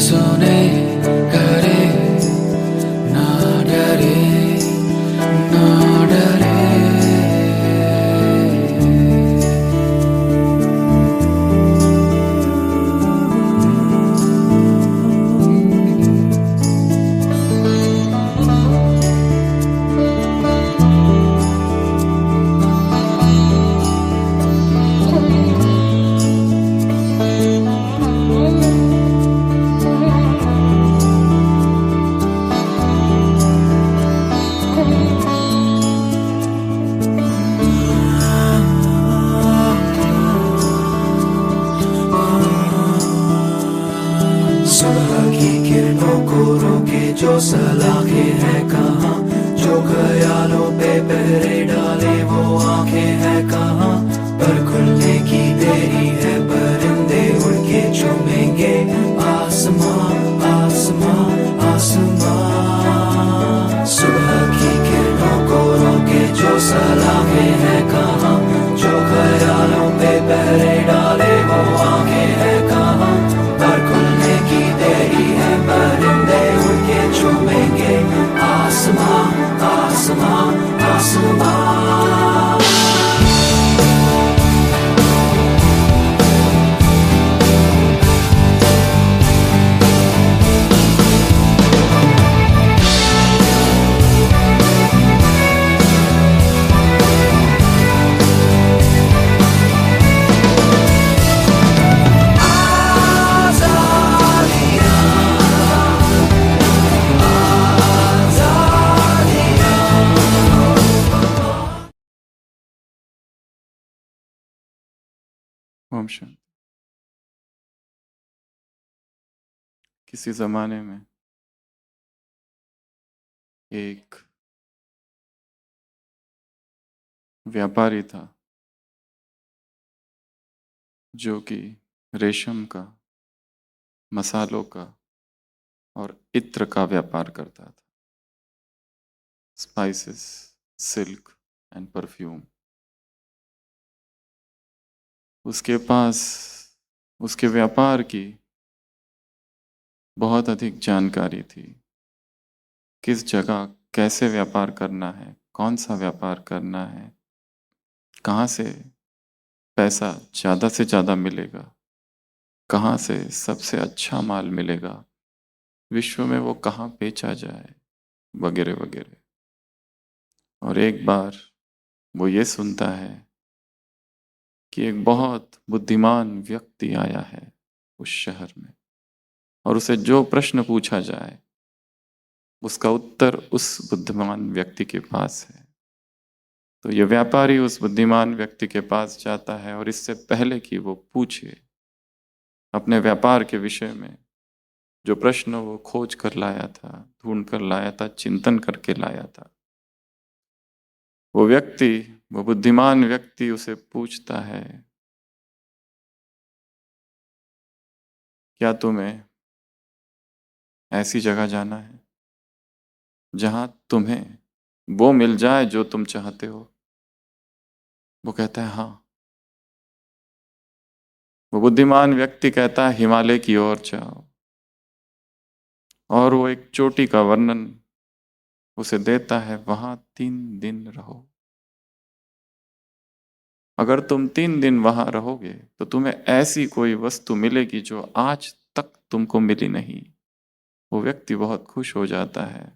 सुने करे ना डरे ना डरे। सुबह की किरणों को रोके जो सलाखें हैं कहाँ, जो ख्यालों पे पहरे डाले वो आंखें हैं कहाँ। पर खुलने की देरी है, परिंदे उड़ के चूमेंगे आसमां आसमां आसमां। सुबह की किरणों को रोके जो सलाखें हैं कहाँ, जो ख्यालों पे पहरे डाले वो आंखें हैं कहाँ। पर खुलने की देरी है, परिंदे उड़ के चूमेंगे आसमां आसमां आसमां। ओम शांति। किसी जमाने में एक व्यापारी था जो कि रेशम का, मसालों का और इत्र का व्यापार करता था। Spices, silk and perfume. उसके पास उसके व्यापार की बहुत अधिक जानकारी थी। किस जगह कैसे व्यापार करना है, कौन सा व्यापार करना है, कहाँ से पैसा ज़्यादा से ज़्यादा मिलेगा, कहाँ से सबसे अच्छा माल मिलेगा, विश्व में वो कहाँ बेचा जाए, वगैरह वगैरह। और एक बार वो ये सुनता है कि एक बहुत बुद्धिमान व्यक्ति आया है उस शहर में, और उसे जो प्रश्न पूछा जाए उसका उत्तर उस बुद्धिमान व्यक्ति के पास है। तो ये व्यापारी उस बुद्धिमान व्यक्ति के पास जाता है और इससे पहले कि वो पूछे अपने व्यापार के विषय में, जो प्रश्न वो खोज कर लाया था, ढूंढ कर लाया था, चिंतन करके लाया था, वो बुद्धिमान व्यक्ति उसे पूछता है, क्या तुम्हें ऐसी जगह जाना है जहां तुम्हें वो मिल जाए जो तुम चाहते हो? वो कहता है हाँ। वो बुद्धिमान व्यक्ति कहता है हिमालय की ओर जाओ, और वो एक चोटी का वर्णन उसे देता है, वहां 3 दिन रहो। अगर तुम 3 दिन वहां रहोगे तो तुम्हें ऐसी कोई वस्तु मिलेगी जो आज तक तुमको मिली नहीं। वो व्यक्ति बहुत खुश हो जाता है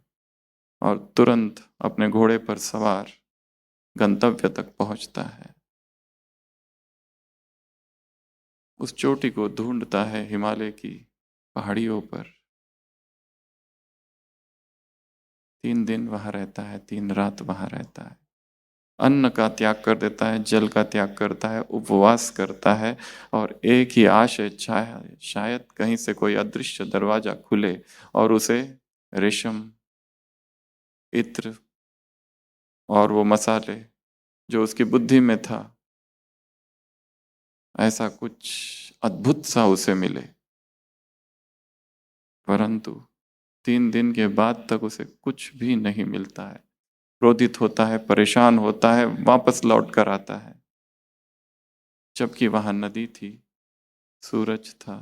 और तुरंत अपने घोड़े पर सवार गंतव्य तक पहुंचता है। उस चोटी को ढूंढता है हिमालय की पहाड़ियों पर। 3 दिन वहां रहता है, 3 रात वहां रहता है। अन्न का त्याग कर देता है, जल का त्याग करता है, उपवास करता है, और एक ही आशय, शायद कहीं से कोई अदृश्य दरवाजा खुले और उसे रेशम, इत्र और वो मसाले जो उसकी बुद्धि में था, ऐसा कुछ अद्भुत सा उसे मिले। परंतु 3 दिन के बाद तक उसे कुछ भी नहीं मिलता है। क्रोधित होता है, परेशान होता है, वापस लौट कर आता है। जबकि वहां नदी थी, सूरज था,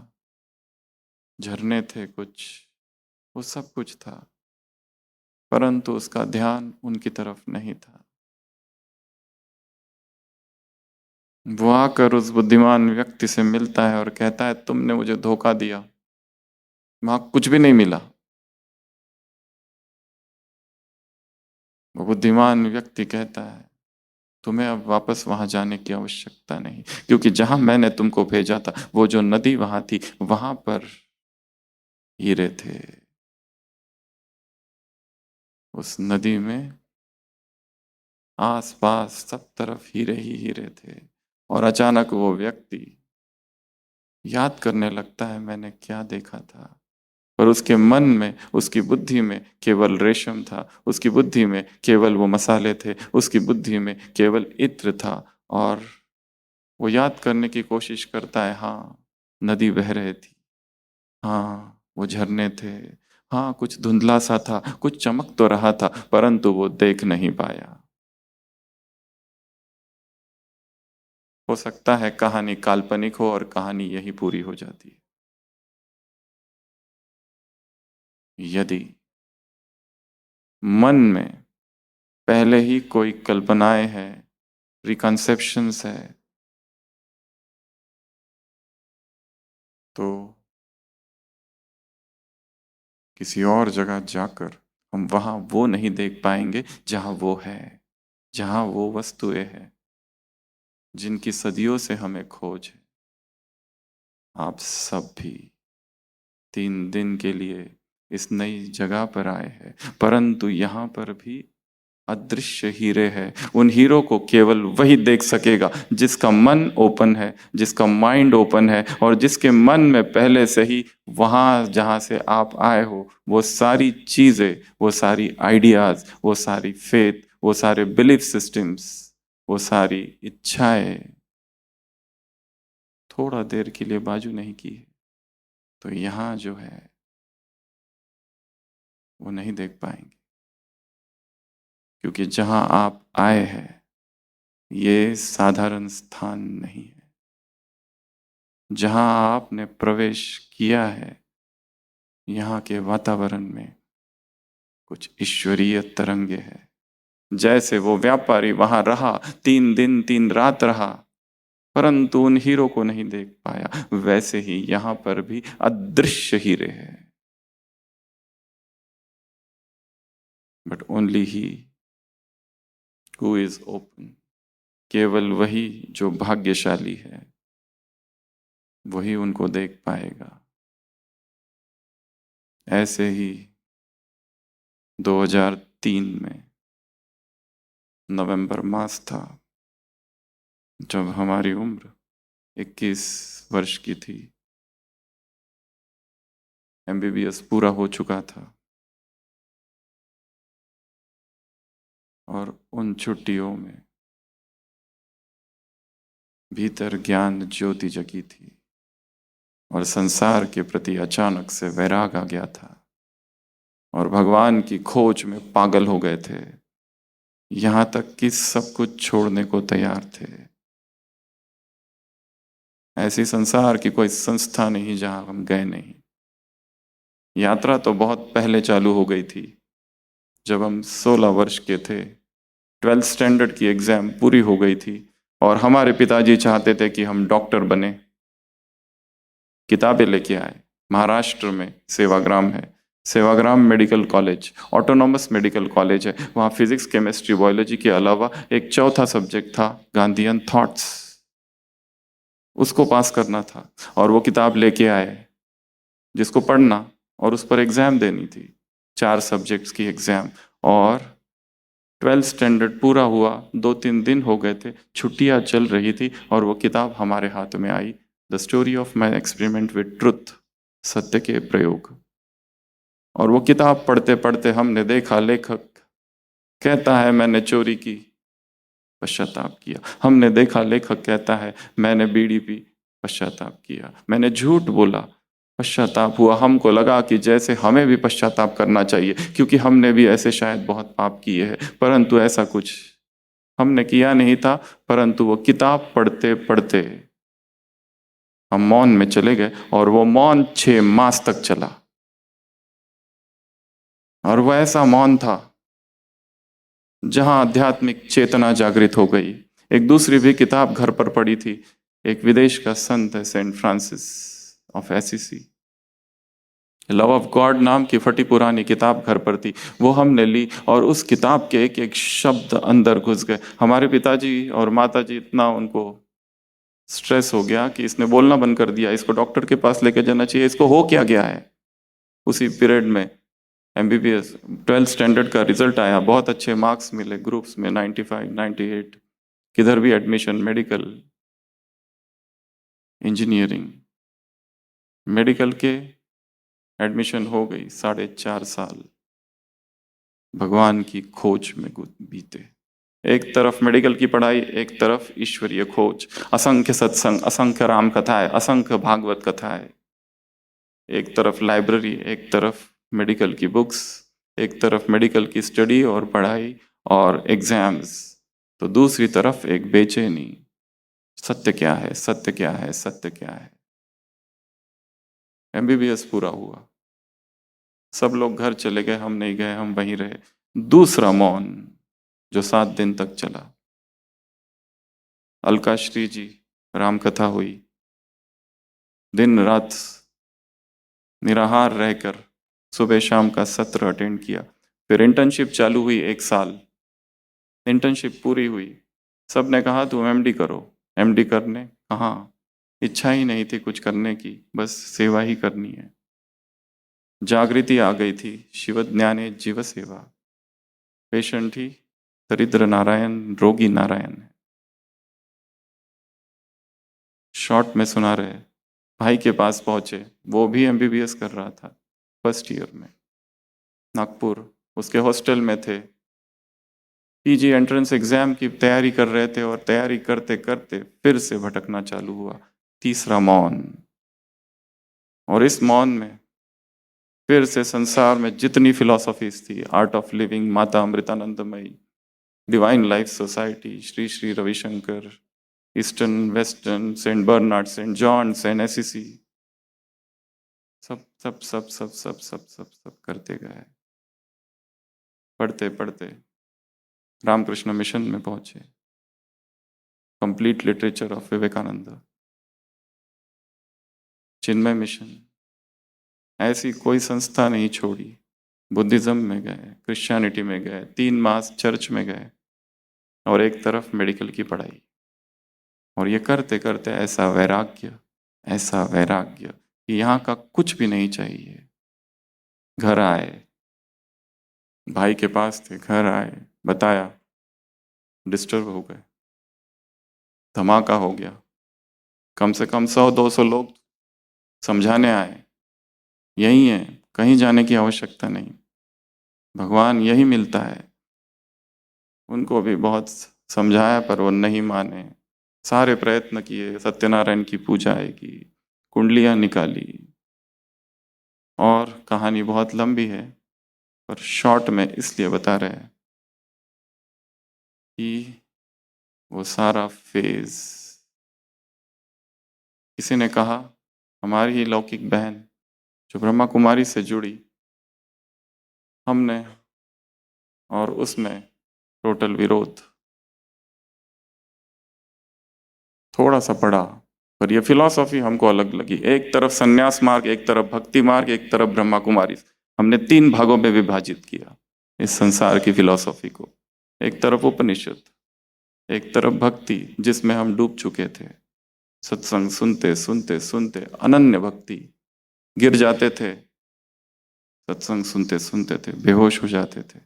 झरने थे कुछ, वो सब कुछ था, परंतु उसका ध्यान उनकी तरफ नहीं था। वो आकर उस बुद्धिमान व्यक्ति से मिलता है और कहता है, तुमने मुझे धोखा दिया, वहां कुछ भी नहीं मिला। वो बुद्धिमान व्यक्ति कहता है, तुम्हें अब वापस वहां जाने की आवश्यकता नहीं, क्योंकि जहां मैंने तुमको भेजा था, वो जो नदी वहां थी, वहां पर हीरे थे। उस नदी में आस पास सब तरफ हीरे ही हीरे थे। और अचानक वो व्यक्ति याद करने लगता है, मैंने क्या देखा था। पर उसके मन में, उसकी बुद्धि में केवल रेशम था, उसकी बुद्धि में केवल वो मसाले थे, उसकी बुद्धि में केवल इत्र था। और वो याद करने की कोशिश करता है, हाँ नदी बह रही थी, हाँ वो झरने थे, हाँ कुछ धुंधला सा था, कुछ चमक तो रहा था, परंतु वो देख नहीं पाया। हो सकता है कहानी काल्पनिक हो और कहानी यही पूरी हो जाती है। यदि मन में पहले ही कोई कल्पनाएं हैं, रिकॉन्सेप्शंस है, तो किसी और जगह जाकर हम वहां वो नहीं देख पाएंगे जहां वो है, जहां वो वस्तुएं हैं जिनकी सदियों से हमें खोज है। आप सब भी 3 दिन के लिए इस नई जगह पर आए हैं, परंतु यहाँ पर भी अदृश्य हीरे हैं। उन हीरों को केवल वही देख सकेगा जिसका मन ओपन है, जिसका माइंड ओपन है, और जिसके मन में पहले से ही वहां जहां से आप आए हो वो सारी चीजें, वो सारी आइडियाज, वो सारी फेथ, वो सारे बिलीफ सिस्टम्स, वो सारी इच्छाएं थोड़ा देर के लिए बाजू नहीं की है, तो यहाँ जो है वो नहीं देख पाएंगे। क्योंकि जहां आप आए हैं ये साधारण स्थान नहीं है। जहां आपने प्रवेश किया है यहाँ के वातावरण में कुछ ईश्वरीय तरंगे हैं। जैसे वो व्यापारी वहां रहा, 3 दिन 3 रात रहा, परंतु उन हीरो को नहीं देख पाया, वैसे ही यहाँ पर भी अदृश्य हीरे हैं। But only he who is open, केवल वही जो भाग्यशाली है वही उनको देख पाएगा। ऐसे ही 2003 में नवंबर मास था, जब हमारी उम्र 21 वर्ष की थी, MBBS पूरा हो चुका था, और उन छुट्टियों में भीतर ज्ञान ज्योति जगी थी और संसार के प्रति अचानक से वैराग आ गया था और भगवान की खोज में पागल हो गए थे, यहाँ तक कि सब कुछ छोड़ने को तैयार थे। ऐसी संसार की कोई संस्था नहीं जहां हम गए नहीं। यात्रा तो बहुत पहले चालू हो गई थी, जब हम 16 वर्ष के थे। 12th स्टैंडर्ड की एग्जाम पूरी हो गई थी और हमारे पिताजी चाहते थे कि हम डॉक्टर बने। किताबें लेके आए, महाराष्ट्र में सेवाग्राम है, Sevagram medical college, autonomous medical college है, वहाँ फिजिक्स केमिस्ट्री बायोलॉजी के अलावा एक चौथा सब्जेक्ट था, गांधीयन थॉट्स, उसको पास करना था। और वो किताब लेके आए जिसको पढ़ना और उस पर एग्जाम देनी थी, 4 सब्जेक्ट्स की एग्जाम। और 12th स्टैंडर्ड पूरा हुआ, 2-3 दिन हो गए थे, छुट्टियां चल रही थी और वो किताब हमारे हाथ में आई, the story of my experiment with truth, सत्य के प्रयोग। और वो किताब पढ़ते पढ़ते हमने देखा लेखक कहता है मैंने चोरी की, पश्चाताप किया। हमने देखा लेखक कहता है मैंने बीड़ी पी, पश्चाताप किया। मैंने झूठ बोला, पश्चाताप हुआ। हमको लगा कि जैसे हमें भी पश्चाताप करना चाहिए, क्योंकि हमने भी ऐसे शायद बहुत पाप किए हैं, परंतु ऐसा कुछ हमने किया नहीं था। परंतु वो किताब पढ़ते पढ़ते हम मौन में चले गए और वो मौन 6 मास तक चला। और वो ऐसा मौन था जहां आध्यात्मिक चेतना जागृत हो गई। एक दूसरी भी किताब घर पर पड़ी थी। एक विदेश का संत है, Saint Francis of Assisi. Love of God नाम की फटी पुरानी किताब घर पर थी। वो हमने ली और उस किताब के एक एक शब्द अंदर घुस गए। हमारे पिताजी और माताजी इतना उनको स्ट्रेस हो गया कि इसने बोलना बंद कर दिया, इसको डॉक्टर के पास लेके जाना चाहिए, इसको हो क्या गया है। उसी पीरियड में एमबीबीएस 12th स्टैंडर्ड का रिजल्ट आया, बहुत अच्छे मार्क्स मिले, ग्रुप्स में 95, 98, किधर भी एडमिशन, मेडिकल, इंजीनियरिंग, मेडिकल के एडमिशन हो गई। 4.5 साल भगवान की खोज में बीते। एक तरफ मेडिकल की पढ़ाई, एक तरफ ईश्वरीय खोज, असंख्य सत्संग, असंख्य राम कथाएं, असंख्य भागवत कथाएं। एक तरफ लाइब्रेरी, एक तरफ मेडिकल की बुक्स, एक तरफ मेडिकल की स्टडी और पढ़ाई और एग्जाम्स, तो दूसरी तरफ एक बेचैनी, सत्य क्या है, सत्य क्या है, सत्य क्या है। एमबीबीएस पूरा हुआ, सब लोग घर चले गए, हम नहीं गए, हम वहीं रहे। दूसरा मौन जो 7 दिन तक चला। अलका श्री जी राम कथा हुई, दिन रात निराहार रहकर सुबह शाम का सत्र अटेंड किया। फिर इंटर्नशिप चालू हुई, 1 साल इंटर्नशिप पूरी हुई। सब ने कहा तुम एमडी करो। एमडी करने कहाँ, इच्छा ही नहीं थी कुछ करने की, बस सेवा ही करनी है। जागृति आ गई थी, शिव ज्ञाने जीव सेवा। पेशेंट ही दरिद्र नारायण, रोगी नारायण है। शॉर्ट में सुना रहे, भाई के पास पहुंचे, वो भी एमबीबीएस कर रहा था, फर्स्ट ईयर में, नागपुर। उसके हॉस्टल में थे, पीजी एंट्रेंस एग्जाम की तैयारी कर रहे थे और तैयारी करते करते फिर से भटकना चालू हुआ। तीसरा मौन। और इस मौन में फिर से संसार में जितनी फिलॉसफीज थी, art of living, Mata Amritanandamayi, divine life society, Shri Shri Ravishankar, eastern, western, Saint Bernard, Saint John, Saint Assisi, सब सब सब सब सब सब सब सब करते गए। पढ़ते पढ़ते रामकृष्ण मिशन में पहुंचे, complete literature of Vivekananda, Chinmaya mission, ऐसी कोई संस्था नहीं छोड़ी। बुद्धिज्म में गए, क्रिश्चियनिटी में गए, 3 मास चर्च में गए और एक तरफ मेडिकल की पढ़ाई। और ये करते करते ऐसा वैराग्य कि यहाँ का कुछ भी नहीं चाहिए। घर आए, भाई के पास थे, घर आए, बताया, डिस्टर्ब हो गए, धमाका हो गया। कम से कम 100-200 लोग समझाने आए, यही है, कहीं जाने की आवश्यकता नहीं, भगवान यही मिलता है। उनको भी बहुत समझाया पर वो नहीं माने। सारे प्रयत्न किए, सत्यनारायण की पूजाएं की, कुंडलियां निकाली, और कहानी बहुत लंबी है पर शॉर्ट में इसलिए बता रहे हैं कि वो सारा फेज, किसी ने कहा हमारी ही लौकिक बहन जो ब्रह्मा कुमारी से जुड़ी, हमने और उसमें टोटल विरोध। थोड़ा सा पढ़ा पर ये फिलॉसफी हमको अलग लगी। एक तरफ संन्यास मार्ग, एक तरफ भक्ति मार्ग, एक तरफ ब्रह्मा कुमारी। हमने 3 भागों में विभाजित किया इस संसार की फिलॉसफी को। एक तरफ उपनिषद, एक तरफ भक्ति जिसमें हम डूब चुके थे, सत्संग सुनते सुनते सुनते अनन्य भक्ति, गिर जाते थे, सत्संग सुनते सुनते थे, बेहोश हो जाते थे।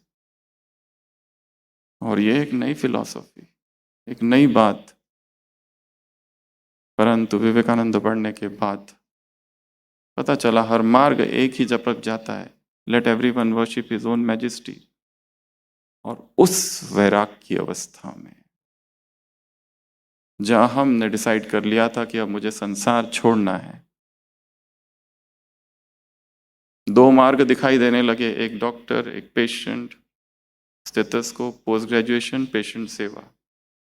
और ये एक नई फिलॉसफी, एक नई बात। परंतु विवेकानंद पढ़ने के बाद पता चला हर मार्ग एक ही जपक जाता है, late everyone worship his own majesty. और उस वैराग की अवस्था में जहां हमने डिसाइड कर लिया था कि अब मुझे संसार छोड़ना है, 2 मार्ग दिखाई देने लगे, एक डॉक्टर, एक patient, stethoscope, post graduation, patient सेवा।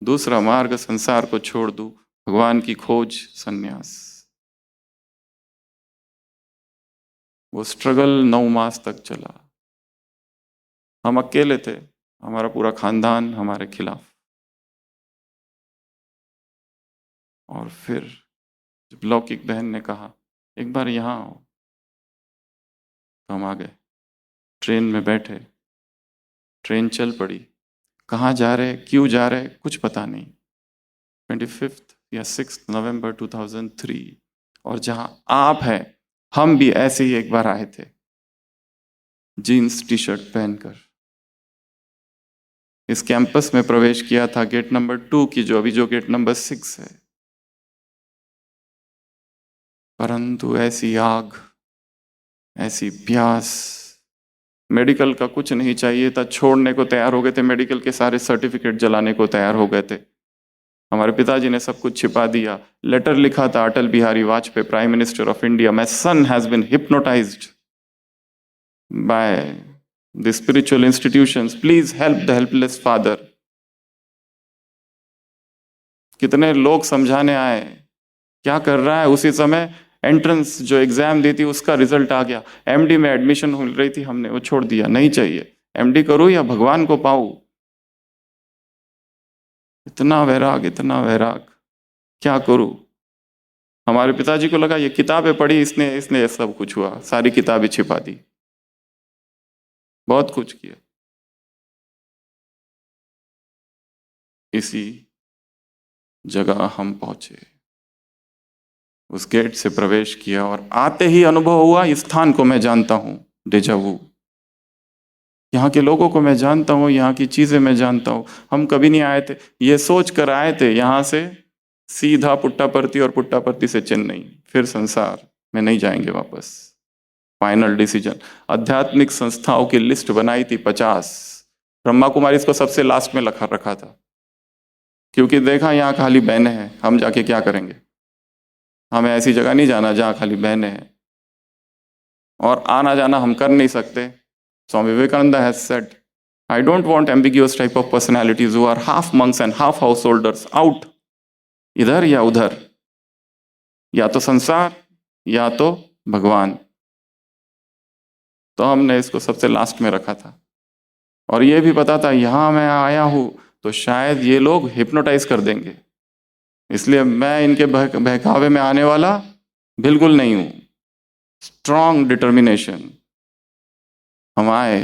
दूसरा मार्ग संसार को छोड़ दूं, भगवान की खोज, संन्यास। वो स्ट्रगल 9 मास तक चला। हम अकेले थे, हमारा पूरा खानदान हमारे खिलाफ। और फिर जब लौकिक बहन ने कहा एक बार यहाँ आओ, तो हम आ गए। ट्रेन में बैठे, ट्रेन चल पड़ी। कहाँ जा रहे, क्यों जा रहे, कुछ पता नहीं। 25 या 6 नवंबर 2003, और जहाँ आप हैं, हम भी ऐसे ही एक बार आए थे, जीन्स टी शर्ट पहनकर। इस कैंपस में प्रवेश किया था गेट नंबर 2 की, जो गेट नंबर 6 है। परंतु ऐसी आग, ऐसी प्यास, मेडिकल का कुछ नहीं चाहिए था, छोड़ने को तैयार हो गए थे। मेडिकल के सारे सर्टिफिकेट जलाने को तैयार हो गए थे। हमारे पिताजी ने सब कुछ छिपा दिया। लेटर लिखा था Atal Bihari Vajpayee, prime minister of India, my son has been hypnotised by the spiritual institutions, please help the helpless father. कितने लोग समझाने आए, क्या कर रहा है। उसी समय एंट्रेंस जो एग्जाम दी थी उसका रिजल्ट आ गया। एमडी में एडमिशन हो रही थी, हमने वो छोड़ दिया, नहीं चाहिए। एमडी करूं या भगवान को पाऊं। इतना वैराग, इतना वैराग, क्या करूं। हमारे पिताजी को लगा ये किताबें पढ़ी इसने, इसने ये सब कुछ हुआ, सारी किताबें छिपा दी, बहुत कुछ किया। इसी जगह हम पहुंचे, उस गेट से प्रवेश किया, और आते ही अनुभव हुआ इस स्थान को मैं जानता हूं। डेजावू, यहाँ के लोगों को मैं जानता हूँ, यहाँ की चीजें मैं जानता हूँ। हम कभी नहीं आए थे, ये सोच कर आए थे यहाँ से सीधा पुट्टापर्थी, और पुट्टापर्थी से चेन्नई, फिर संसार में नहीं जाएंगे वापस। Final decision. आध्यात्मिक संस्थाओं की लिस्ट बनाई थी 50। ब्रह्मा कुमारी इसको सबसे लास्ट में रखा था, क्योंकि देखा यहाँ खाली बहनें हैं, हम जाके क्या करेंगे। हमें ऐसी जगह नहीं जाना जहाँ खाली बहनें हैं, और आना जाना हम कर नहीं सकते। Swami Vivekananda has said, I don't want ambiguous type of personalities who are half monks and half householders out. इधर या उधर, या तो संसार या तो भगवान। तो हमने इसको सबसे लास्ट में रखा था, और ये भी पता था यहाँ मैं आया हूं तो शायद ये लोग हिप्नोटाइज कर देंगे, इसलिए मैं इनके बहकावे में आने वाला बिल्कुल नहीं हूं। Strong determination. हम आए,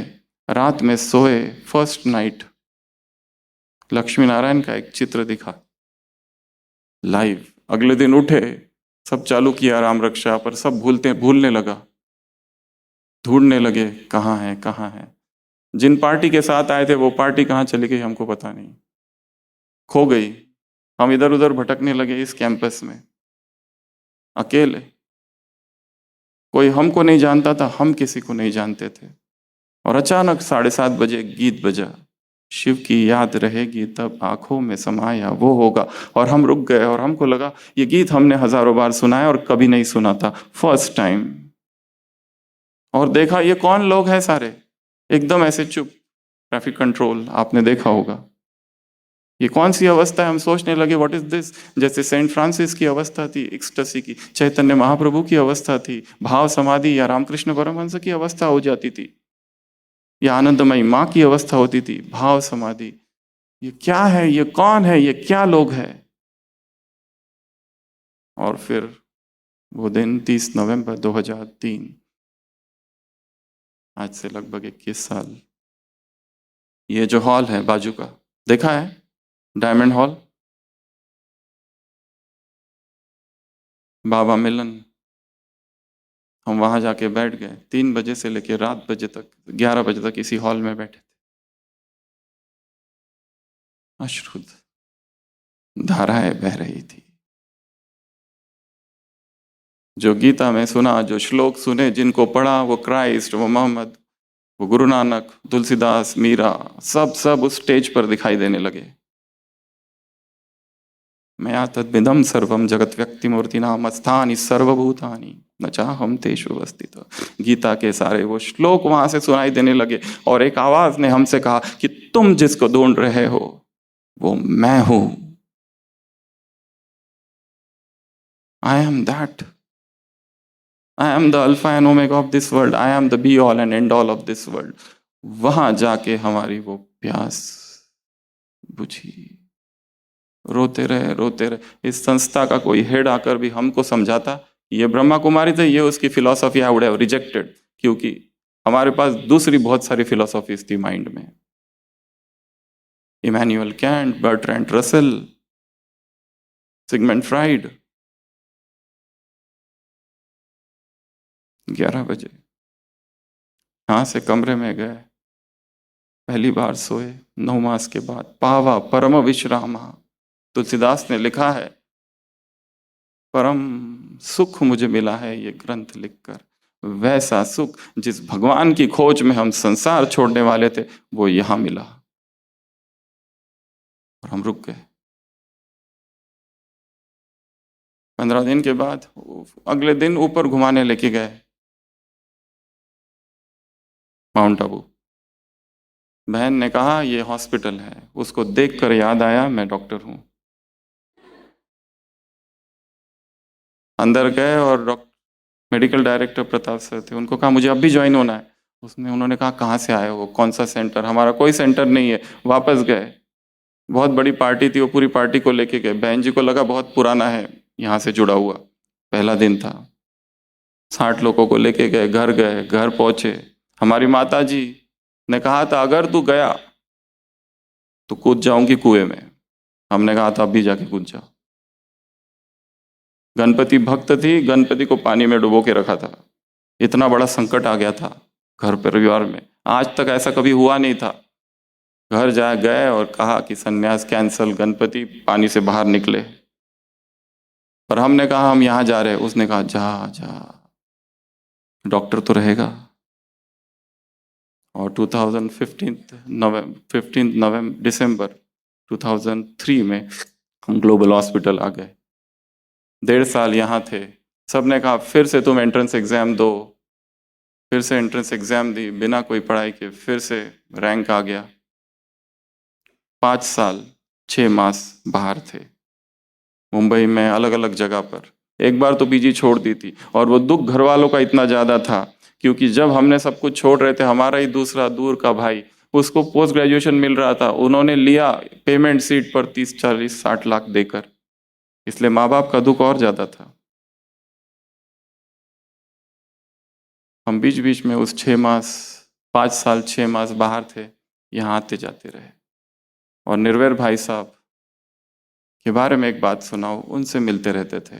रात में सोए, फर्स्ट नाइट लक्ष्मी नारायण का एक चित्र दिखा लाइव। अगले दिन उठे, सब चालू किया राम रक्षा पर, सब भूलने लगा, ढूंढने लगे कहाँ है कहाँ है। जिन पार्टी के साथ आए थे वो पार्टी कहाँ चली गई हमको पता नहीं, खो गई। हम इधर उधर भटकने लगे इस कैंपस में अकेले। कोई हमको नहीं जानता था, हम किसी को नहीं जानते थे। और अचानक 7:30 बजे गीत बजा, शिव की याद रहेगी तब आंखों में समाया वो होगा। और हम रुक गए, और हमको लगा ये गीत हमने हजारों बार सुना है और कभी नहीं सुना था, फर्स्ट टाइम। और देखा ये कौन लोग हैं सारे, एकदम ऐसे चुप। ट्रैफिक कंट्रोल आपने देखा होगा, ये कौन सी अवस्था है। हम सोचने लगे व्हाट इज दिस। जैसे सेंट फ्रांसिस की अवस्था थी, एक्सटेसी की, चैतन्य महाप्रभु की अवस्था थी, भाव समाधि या रामकृष्ण परमहंस की अवस्था हो जाती थी, या आनंदमयी माँ की अवस्था होती थी, भाव समाधि। ये क्या है, ये कौन है, ये क्या लोग हैं। और फिर वो दिन 30 नवंबर 2003, आज से लगभग 21 साल। ये जो हॉल है बाजू का, देखा है डायमंड हॉल, बाबा मिलन। हम वहां जाके बैठ गए, 3 बजे से लेकर रात 11 बजे तक इसी हॉल में बैठे थे। अश्रु धाराएं बह रही थी। जो गीता में सुना, जो श्लोक सुने, जिनको पढ़ा, वो क्राइस्ट, वो मोहम्मद, वो गुरु नानक, तुलसीदास, मीरा, सब उस स्टेज पर दिखाई देने लगे। मया तद्विदं सर्वम जगत व्यक्ति मूर्ति नाम स्थानी सर्वभूतानि न चाहम तेषु अवस्थित। गीता के सारे वो श्लोक वहां से सुनाई देने लगे, और एक आवाज ने हमसे कहा कि तुम जिसको ढूंढ रहे हो वो मैं हूं। I am that. I am the alpha and omega of this world, I am the be all and and all of this world. वहां जाके हमारी वो प्यास बुझी। रोते रहे रोते रहे। इस संस्था का कोई हेड आकर भी हमको समझाता, ये ब्रह्मा कुमारी थे, ये उसकी philosophy I would have rejected, क्योंकि हमारे पास दूसरी बहुत सारी फिलॉसफीज थी माइंड में। Immanuel Kant, Bertrand Russell, Sigmund Freud. 11 बजे यहाँ से कमरे में गए, पहली बार सोए 9 मास के बाद। पावा परम विश्राम, तुलसीदास ने लिखा है, परम सुख मुझे मिला है ये ग्रंथ लिखकर। वैसा सुख जिस भगवान की खोज में हम संसार छोड़ने वाले थे, वो यहां मिला। और हम रुक गए। 15 दिन के बाद अगले दिन ऊपर घुमाने लेके गए, माउंट आबू। बहन ने कहा ये हॉस्पिटल है। उसको देखकर याद आया मैं डॉक्टर हूं। अंदर गए और मेडिकल डायरेक्टर प्रताप सर थे, उनको कहा मुझे अब भी ज्वाइन होना है। उन्होंने कहा कहाँ से आए हो, कौन सा सेंटर? हमारा कोई सेंटर नहीं है। वापस गए। बहुत बड़ी पार्टी थी, वो पूरी पार्टी को लेके गए। बहन जी को लगा बहुत पुराना है यहाँ से जुड़ा हुआ, पहला दिन था। 60 लोगों को लेके गए, घर गए, घर पहुंचे। हमारी माता जी ने कहा था अगर तू गया तो कूद जाऊंगी कुएं में। हमने कहा था अभी जाके कूद जाओ। गणपति भक्त थी, गणपति को पानी में डुबो के रखा था। इतना बड़ा संकट आ गया था घर परिवार में, आज तक ऐसा कभी हुआ नहीं था। घर जा गए और कहा कि सन्यास कैंसल, गणपति पानी से बाहर निकले। पर हमने कहा हम यहां जा रहे हैं। उसने कहा जा जा, डॉक्टर तो रहेगा। और 15 दिसंबर 2003 में हम ग्लोबल हॉस्पिटल आ गए। 1.5 साल यहाँ थे। सबने कहा फिर से तुम एंट्रेंस एग्जाम दो। फिर से एंट्रेंस एग्जाम दी, बिना कोई पढ़ाई के फिर से रैंक आ गया। 5 साल 6 मास बाहर थे, मुंबई में अलग अलग जगह पर। एक बार तो पीजी छोड़ दी थी। और वो दुख घर वालों का इतना ज्यादा था, क्योंकि जब हमने सब कुछ छोड़ रहे थे, हमारा ही दूसरा दूर का भाई, उसको पोस्ट ग्रेजुएशन मिल रहा था, उन्होंने लिया पेमेंट सीट पर 30 40 60 लाख देकर। इसलिए माँ बाप का दुख और ज्यादा था। हम बीच बीच में उस 6 मास 5 साल 6 मास बाहर थे, यहाँ आते जाते रहे। और निर्वैर भाई साहब के बारे में एक बात सुनाओ, उनसे मिलते रहते थे।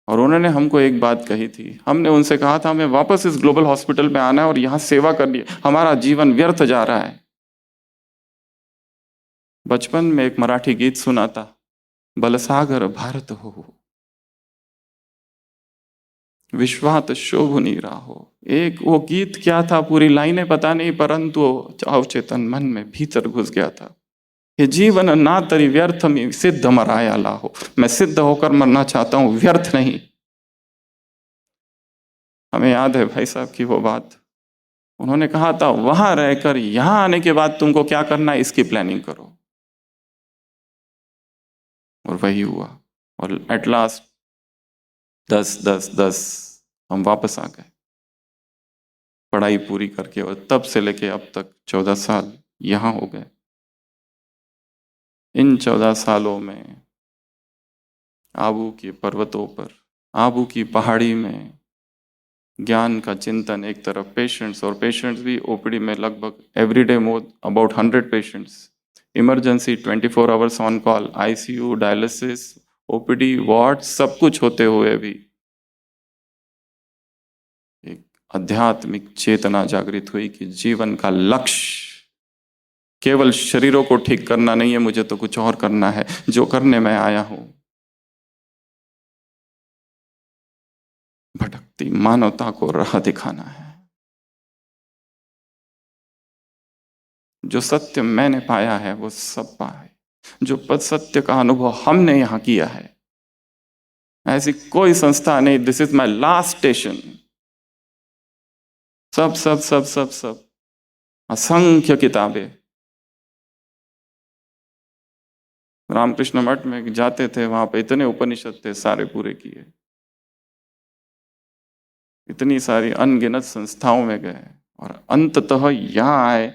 और उन्होंने हमको एक बात कही थी। हमने उनसे कहा था हमें वापस इस ग्लोबल हॉस्पिटल में आना है और यहाँ सेवा करनी है, हमारा जीवन व्यर्थ जा रहा है। बचपन में एक मराठी गीत सुना था, बलसागर भारत हो, विश्वात शोभुनी राहो। एक वो गीत क्या था, पूरी लाइनें पता नहीं, परंतु वो अवचेतन मन में भीतर घुस गया था। ये जीवन ना तरी व्यर्थ में सिद्ध मराया लाहो। मैं सिद्ध होकर मरना चाहता हूं, व्यर्थ नहीं। हमें याद है भाई साहब की वो बात। उन्होंने कहा था वहां रहकर यहां आने के बाद तुमको क्या करना है इसकी प्लानिंग करो। और वही हुआ। और एट लास्ट 10 हम वापस आ गए, पढ़ाई पूरी करके। और तब से लेके अब तक 14 साल यहां हो गए। इन 14 सालों में आबू के पर्वतों पर, आबू की पहाड़ी में ज्ञान का चिंतन एक तरफ, पेशेंट्स, और पेशेंट्स भी ओपीडी में लगभग everyday more about 100 patients, emergency 24 hours on call, ICU, dialysis, OPD, ward, सब कुछ होते हुए भी एक आध्यात्मिक चेतना जागृत हुई कि जीवन का लक्ष्य केवल शरीरों को ठीक करना नहीं है, मुझे तो कुछ और करना है। जो करने मैं आया हूं, भटकती मानवता को राह दिखाना है। जो सत्य मैंने पाया है वो सब पाए, जो पद सत्य का अनुभव हमने यहां किया है, ऐसी कोई संस्था नहीं। This is my last station. सब सब सब सब सब असंख्य किताबें। रामकृष्ण मठ में जाते थे, वहां पे इतने उपनिषद थे, सारे पूरे किए। इतनी सारी अनगिनत संस्थाओं में गए और अंततः यहाँ आए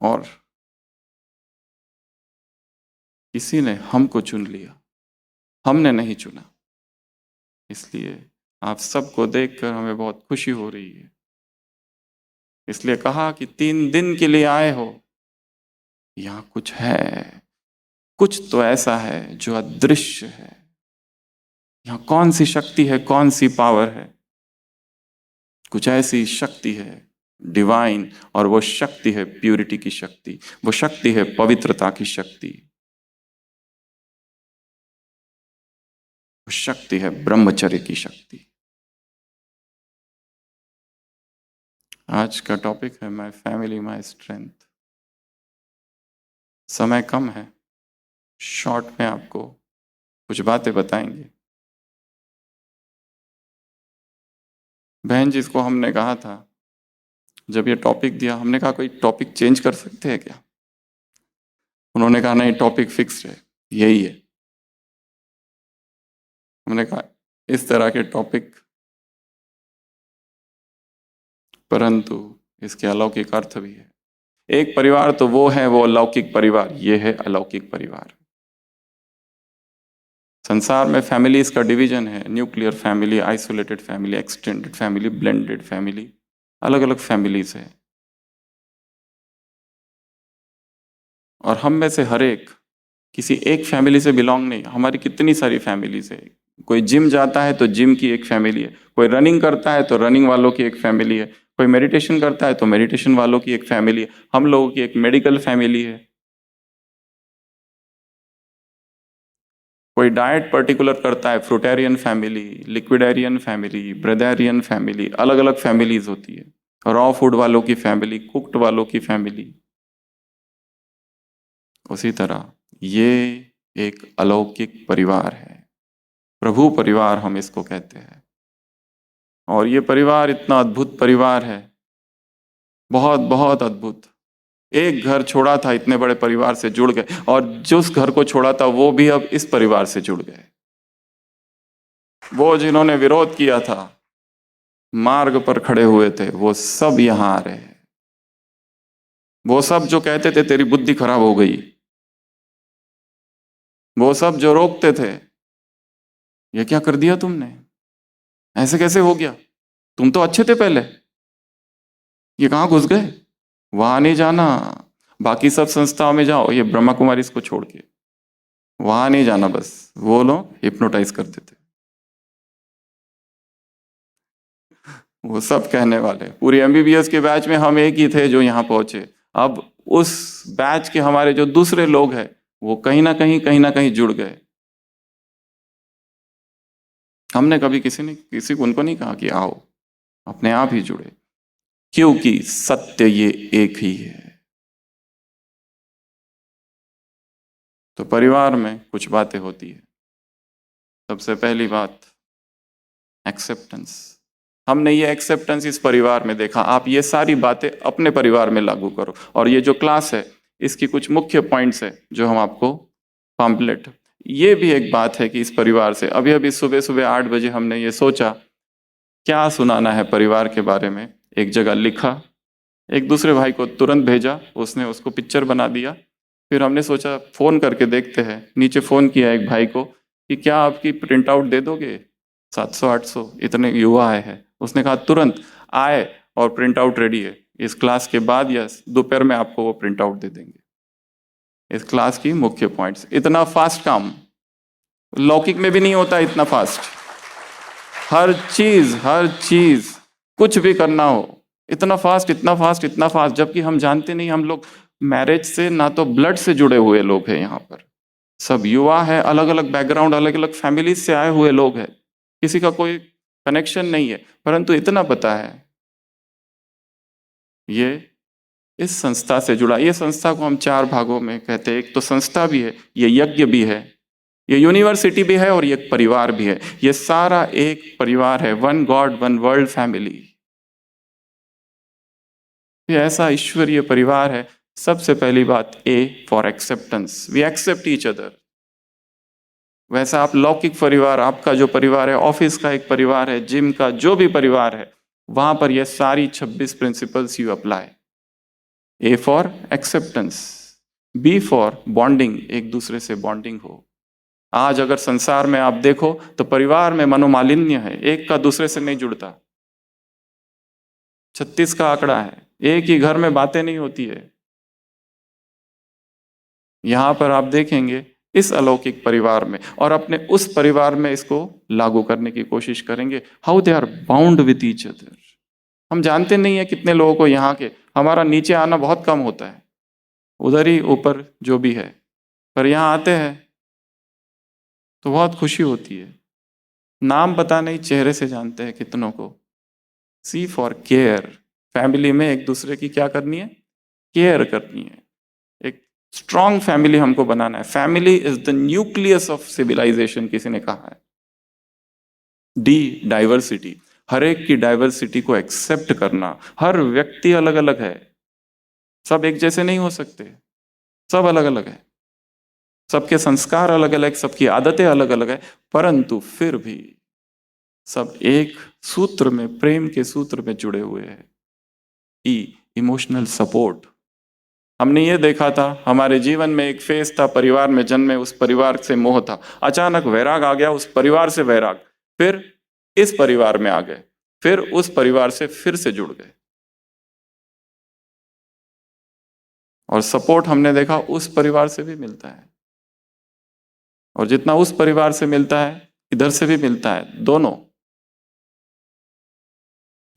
और किसी ने हमको चुन लिया, हमने नहीं चुना। इसलिए आप सबको देखकर हमें बहुत खुशी हो रही है। इसलिए कहा कि 3 दिन के लिए आए हो, यहाँ कुछ है, कुछ तो ऐसा है जो अदृश्य है। यहाँ कौन सी शक्ति है, कौन सी पावर है? कुछ ऐसी शक्ति है डिवाइन, और वो शक्ति है प्यूरिटी की शक्ति, वो शक्ति है पवित्रता की शक्ति, वो शक्ति है ब्रह्मचर्य की शक्ति। आज का टॉपिक है माय फैमिली माय स्ट्रेंथ। समय कम है, शॉर्ट में आपको कुछ बातें बताएंगे। बहन जिसको हमने कहा था, जब ये टॉपिक दिया, हमने कहा कोई टॉपिक चेंज कर सकते हैं क्या? उन्होंने कहा नहीं, टॉपिक फिक्स है, यही है। हमने कहा इस तरह के टॉपिक, परंतु इसके अलौकिक अर्थ भी है। एक परिवार तो वो है, वो अलौकिक परिवार, ये है अलौकिक परिवार। संसार में फैमिलीज का डिवीजन है, nuclear family, isolated family, extended family, blended family, अलग अलग फैमिलीज है। और हम में से हर एक किसी एक फैमिली से बिलोंग नहीं, हमारी कितनी सारी फैमिलीज है। कोई जिम जाता है तो जिम की एक फैमिली है, कोई रनिंग करता है तो रनिंग वालों की एक फैमिली है, कोई मेडिटेशन करता है तो मेडिटेशन वालों की एक फैमिली है, हम लोगों की एक मेडिकल फैमिली है। कोई डाइट पर्टिकुलर करता है, फ्रूटेरियन फैमिली, लिक्विडेरियन फैमिली, ब्रेदेरियन फैमिली, अलग अलग फैमिलीज होती है। रॉ फूड वालों की फैमिली, कुक्ड वालों की फैमिली। उसी तरह ये एक अलौकिक परिवार है, प्रभु परिवार हम इसको कहते हैं। और ये परिवार इतना अद्भुत परिवार है, बहुत बहुत अद्भुत। एक घर छोड़ा था, इतने बड़े परिवार से जुड़ गए, और जिस घर को छोड़ा था वो भी अब इस परिवार से जुड़ गए। वो जिन्होंने विरोध किया था, मार्ग पर खड़े हुए थे, वो सब यहां आ रहे हैं। वो सब जो कहते थे तेरी बुद्धि खराब हो गई, वो सब जो रोकते थे, ये क्या कर दिया तुमने, ऐसे कैसे हो गया, तुम तो अच्छे थे पहले, ये कहां घुस गए, वहां नहीं जाना, बाकी सब संस्थाओं में जाओ, ये ब्रह्मा कुमारी इसको छोड़ के वहां नहीं जाना। बस वो लोग हिप्नोटाइज करते थे, वो सब कहने वाले। पूरी एमबीबीएस के बैच में हम एक ही थे जो यहाँ पहुंचे। अब उस बैच के हमारे जो दूसरे लोग हैं, वो कहीं ना कहीं जुड़ गए। हमने कभी किसी को उनको नहीं कहा कि आओ, अपने आप ही जुड़े, क्योंकि सत्य ये एक ही है। तो परिवार में कुछ बातें होती है। सबसे पहली बात, एक्सेप्टेंस। हमने ये एक्सेप्टेंस इस परिवार में देखा। आप ये सारी बातें अपने परिवार में लागू करो। और ये जो क्लास है, इसकी कुछ मुख्य पॉइंट्स है जो हम आपको पम्पलेट, ये भी एक बात है कि इस परिवार से अभी अभी सुबह सुबह 8 बजे हमने ये सोचा क्या सुनाना है परिवार के बारे में। एक जगह लिखा, एक दूसरे भाई को तुरंत भेजा, उसने उसको पिक्चर बना दिया। फिर हमने सोचा फोन करके देखते हैं, नीचे फोन किया एक भाई को कि क्या आपकी प्रिंट आउट दे दोगे, 700-800 इतने युवा आए हैं। उसने कहा तुरंत आए, और प्रिंट आउट रेडी है, इस क्लास के बाद या दोपहर में आपको वो प्रिंट आउट दे देंगे। इस क्लास की मुख्य पॉइंट्स। इतना फास्ट काम लौकिक में भी नहीं होता, इतना फास्ट। हर चीज कुछ भी करना हो, इतना फास्ट इतना फास्ट इतना फास्ट, जबकि हम जानते नहीं, हम लोग मैरिज से ना तो ब्लड से जुड़े हुए लोग हैं। यहाँ पर सब युवा है, अलग अलग बैकग्राउंड, अलग अलग फैमिली से आए हुए लोग हैं, किसी का कोई कनेक्शन नहीं है, परंतु इतना पता है ये इस संस्था से जुड़ा। ये संस्था को हम 4 भागों में कहते हैं। एक तो संस्था भी है, ये यज्ञ भी है, ये यूनिवर्सिटी भी है, और ये परिवार भी है। ये सारा एक परिवार है, one God one world family. ये ऐसा ईश्वरीय परिवार है। सबसे पहली बात, A for acceptance, we accept each other. वैसा आप लौकिक परिवार, आपका जो परिवार है, ऑफिस का एक परिवार है, जिम का जो भी परिवार है, वहां पर ये सारी 26 principles you apply. A for acceptance, B for bonding, एक दूसरे से बॉन्डिंग हो। आज अगर संसार में आप देखो तो परिवार में मनोमालिन्य है, एक का दूसरे से नहीं जुड़ता। 36 का आंकड़ा है, एक ही घर में बातें नहीं होती है। यहां पर आप देखेंगे इस अलौकिक परिवार में, और अपने उस परिवार में इसको लागू करने की कोशिश करेंगे। How they are bound with each other. हम जानते नहीं है कितने लोगों को यहाँ के, हमारा नीचे आना बहुत कम होता है, उधर ही ऊपर जो भी है, पर यहाँ आते हैं तो बहुत खुशी होती है। नाम पता नहीं, चेहरे से जानते हैं कितनों को। सी फॉर केयर, फैमिली में एक दूसरे की क्या करनी है, केयर करनी है। एक स्ट्रॉन्ग फैमिली हमको बनाना है। Family is the nucleus of civilization, किसी ने कहा है। डी, डाइवर्सिटी, हर एक की डाइवर्सिटी को एक्सेप्ट करना। हर व्यक्ति अलग अलग है, सब एक जैसे नहीं हो सकते, सब अलग अलग है, सबके संस्कार अलग अलग, सबकी आदतें अलग अलग है, परंतु फिर भी सब एक सूत्र में, प्रेम के सूत्र में जुड़े हुए हैं। ई, इमोशनल सपोर्ट। हमने ये देखा था, हमारे जीवन में एक फेज था, परिवार में जन्मे, उस परिवार से मोह था, अचानक वैराग आ गया, उस परिवार से वैराग, फिर इस परिवार में आ गए, फिर उस परिवार से फिर से जुड़ गए। और सपोर्ट हमने देखा उस परिवार से भी मिलता है, और जितना उस परिवार से मिलता है इधर से भी मिलता है, दोनों।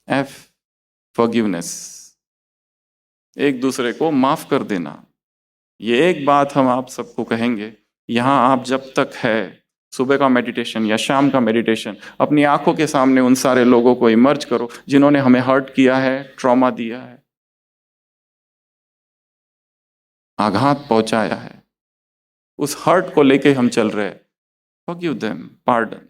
एफ, फॉरगिवनेस, एक दूसरे को माफ कर देना। ये एक बात हम आप सबको कहेंगे, यहां आप जब तक है, सुबह का मेडिटेशन या शाम का मेडिटेशन, अपनी आंखों के सामने उन सारे लोगों को इमर्ज करो जिन्होंने हमें हर्ट किया है, ट्रॉमा दिया है, आघात पहुंचाया है। उस हर्ट को लेके हम चल रहे हैं। Forgive them, pardon.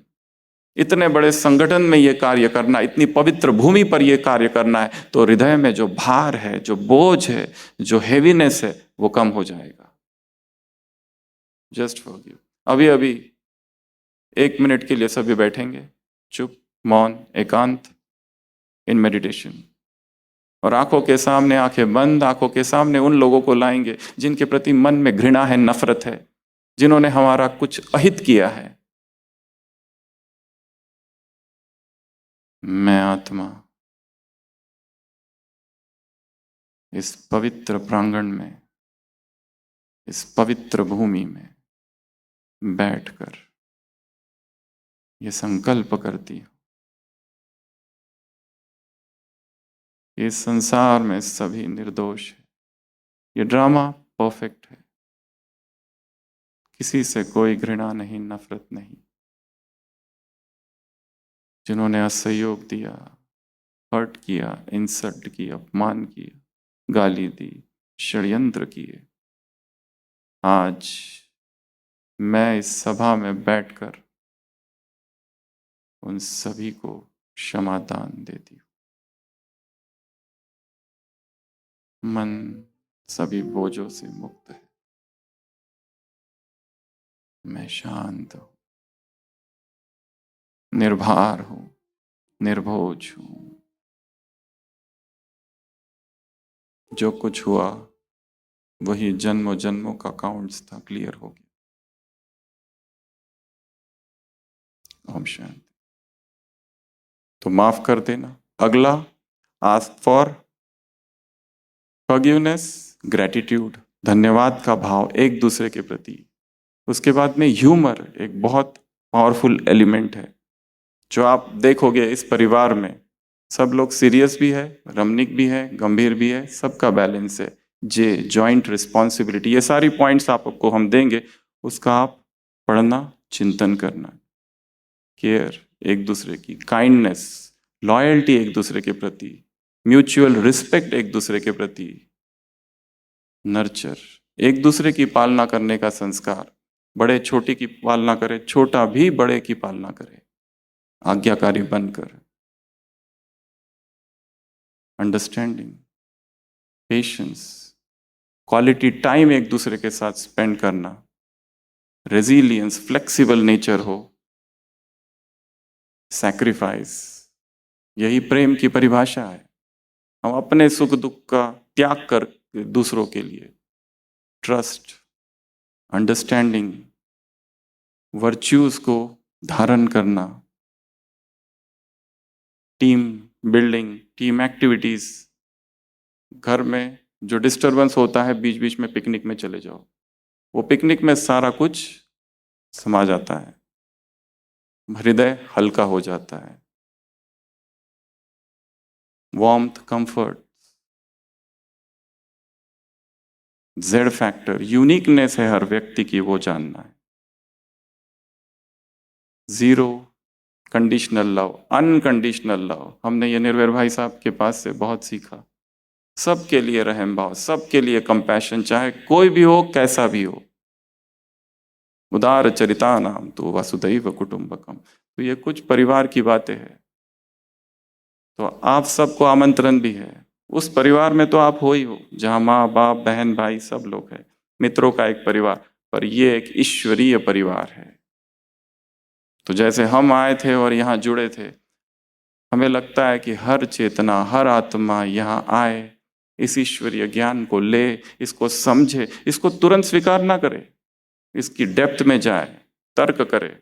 इतने बड़े संगठन में ये कार्य करना, इतनी पवित्र भूमि पर ये कार्य करना है, तो हृदय में जो भार है, जो बोझ है, जो हेवीनेस है, वो कम हो जाएगा। Just forgive. अभी अभी 1 मिनट के लिए सभी बैठेंगे, चुप, मौन, एकांत, इन मेडिटेशन, और आंखों के सामने, आंखें बंद, आंखों के सामने उन लोगों को लाएंगे जिनके प्रति मन में घृणा है, नफरत है, जिन्होंने हमारा कुछ अहित किया है। मैं आत्मा इस पवित्र प्रांगण में, इस पवित्र भूमि में बैठकर ये संकल्प करती हूं, इस संसार में सभी निर्दोष है, ये ड्रामा परफेक्ट है, किसी से कोई घृणा नहीं, नफरत नहीं। जिन्होंने असहयोग दिया, हर्ट किया, इंसल्ट की, अपमान किया, गाली दी, षड्यंत्र किए, आज मैं इस सभा में बैठकर उन सभी को क्षमादान देती हूं। मन सभी बोझों से मुक्त है, मैं शांत हूं, निर्भर हूं, निर्भोज हूं। जो कुछ हुआ वही जन्मों जन्मों का काउंट्स था, क्लियर हो गया। ओम शांति। तो माफ कर देना। अगला, आस्क फॉर फॉरगिवनेस, ग्रेटिट्यूड, धन्यवाद का भाव एक दूसरे के प्रति। उसके बाद में ह्यूमर एक बहुत पावरफुल एलिमेंट है, जो आप देखोगे इस परिवार में सब लोग सीरियस भी है, रमणीक भी है, गंभीर भी है, सबका बैलेंस है। जे, जॉइंट रिस्पॉन्सिबिलिटी, ये सारी पॉइंट्स आपको हम देंगे, उसका आप पढ़ना, चिंतन करना। केयर एक दूसरे की, काइंडनेस, लॉयल्टी एक दूसरे के प्रति, म्यूचुअल रिस्पेक्ट एक दूसरे के प्रति, नर्चर एक दूसरे की पालना करने का संस्कार, बड़े छोटे की पालना करे, छोटा भी बड़े की पालना करे, आज्ञाकारी बनकर, अंडरस्टैंडिंग, पेशेंस, क्वालिटी टाइम एक दूसरे के साथ स्पेंड करना, रेजिलियंस, फ्लेक्सिबल नेचर हो, सैक्रिफाइस, यही प्रेम की परिभाषा है। हम अपने सुख दुख का त्याग कर दूसरों के लिए, ट्रस्ट, अंडरस्टैंडिंग, वर्च्यूज को धारण करना, टीम बिल्डिंग, टीम एक्टिविटीज। घर में जो डिस्टरबेंस होता है, बीच बीच में पिकनिक में चले जाओ, वो पिकनिक में सारा कुछ समा जाता है, हृदय हल्का हो जाता है। Warmth, comfort, Z factor, uniqueness है हर व्यक्ति की, वो जानना है। Zero conditional love, unconditional love, हमने ये निर्भय भाई साहब के पास से बहुत सीखा। सबके लिए रहम भाव, सबके लिए कंपैशन, चाहे कोई भी हो, कैसा भी हो। उदार चरिता नाम तो वसुदैव कुटुंबकम। तो ये कुछ परिवार की बातें हैं। तो आप सबको आमंत्रण भी है, उस परिवार में तो आप हो ही हो, जहां माँ बाप बहन भाई सब लोग हैं, मित्रों का एक परिवार, पर ये एक ईश्वरीय परिवार है। तो जैसे हम आए थे और यहाँ जुड़े थे, हमें लगता है कि हर चेतना, हर आत्मा यहाँ आए, इस ईश्वरीय ज्ञान को ले, इसको समझे, इसको तुरंत स्वीकार ना करे, इसकी डेप्थ में जाए, तर्क करे,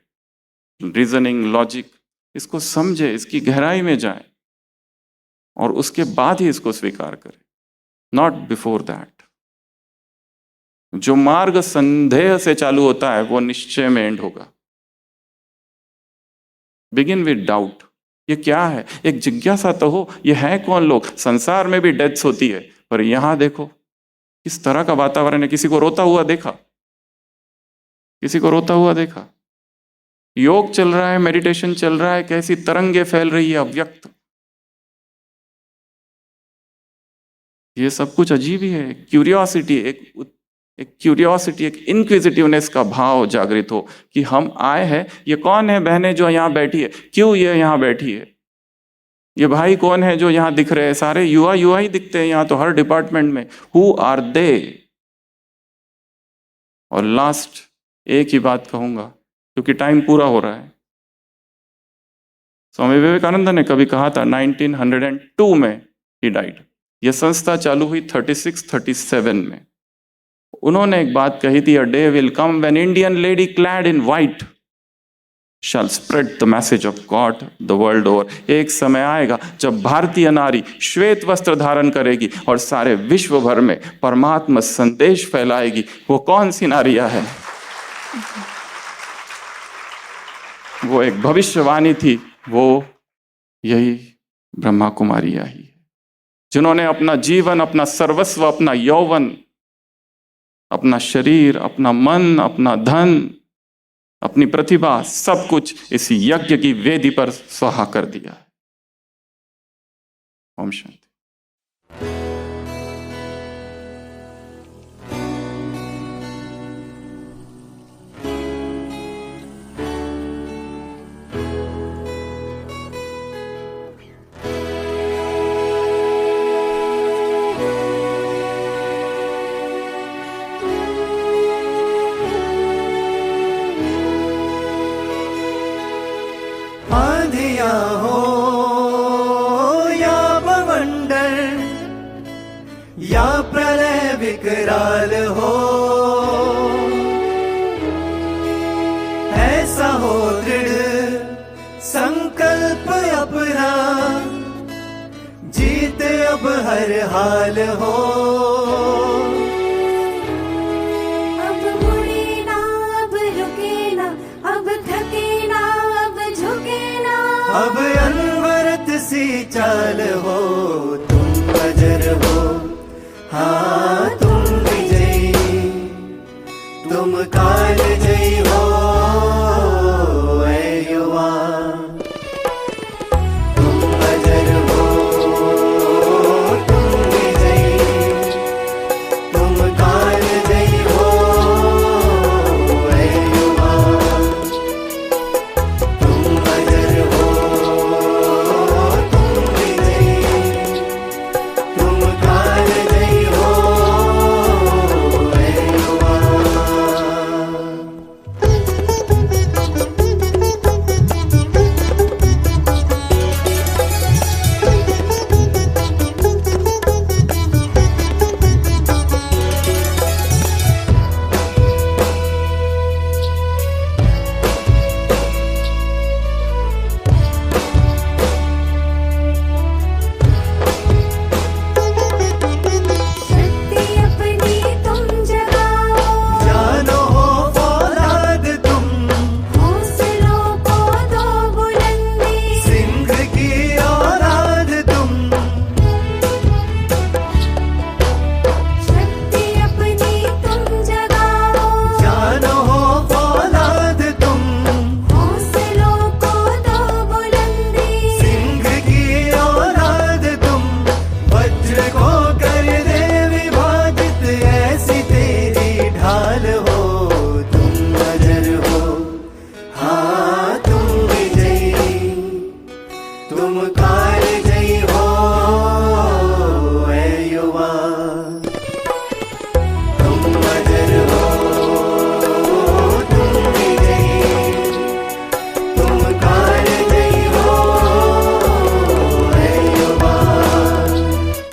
रीजनिंग, लॉजिक, इसको समझे, इसकी गहराई में जाए, और उसके बाद ही इसको स्वीकार करे, नॉट बिफोर दैट। जो मार्ग संदेह से चालू होता है वो निश्चय में एंड होगा। बिगिन विद डाउट, ये क्या है, एक जिज्ञासा तो हो, ये है कौन लोग। संसार में भी डेथ्स होती है, पर यहां देखो किस तरह का वातावरण है। किसी को रोता हुआ देखा, किसी को रोता हुआ देखा। योग चल रहा है, मेडिटेशन चल रहा है, कैसी तरंगे फैल रही है अव्यक्त। ये सब कुछ अजीब ही है। क्यूरियोसिटी, एक क्यूरियोसिटी, एक इनक्विजिटिवनेस का भाव जागृत हो कि हम आए हैं, ये कौन है बहनें जो यहाँ बैठी है, क्यों ये यहाँ बैठी है, ये भाई कौन है जो यहाँ दिख रहे हैं, सारे युवा युवा ही दिखते हैं यहाँ तो हर डिपार्टमेंट में। Who are they. और लास्ट एक ही बात कहूंगा क्योंकि टाइम पूरा हो रहा है। स्वामी विवेकानंद ने कभी कहा था, 1902 में ही डाइड। यह संस्था चालू हुई 36-37 में। उन्होंने एक बात कही थी, a day will come when Indian lady clad in white shall spread the message of God the world over. एक समय आएगा जब भारतीय नारी श्वेत वस्त्र धारण करेगी और सारे विश्व भर में परमात्मा संदेश फैलाएगी। वो कौन सी नारियां है? वो एक भविष्यवाणी थी, वो यही ब्रह्मा कुमारियां ही है, जिन्होंने अपना जीवन, अपना सर्वस्व, अपना यौवन, अपना शरीर, अपना मन, अपना धन, अपनी प्रतिभा, सब कुछ इस यज्ञ की वेदी पर स्वाहा कर दिया है। ओम शांति। आंधियां हो या बवंडर या प्रलय विकराल हो, ऐसा हो दृढ़ संकल्प अपना, जीत अब हर हाल हो। अब मुड़े ना, अब रुके ना, अब थके ना, अब झुके ना। अब अनवरत सी चाल हो, तुम अजर हो, हाँ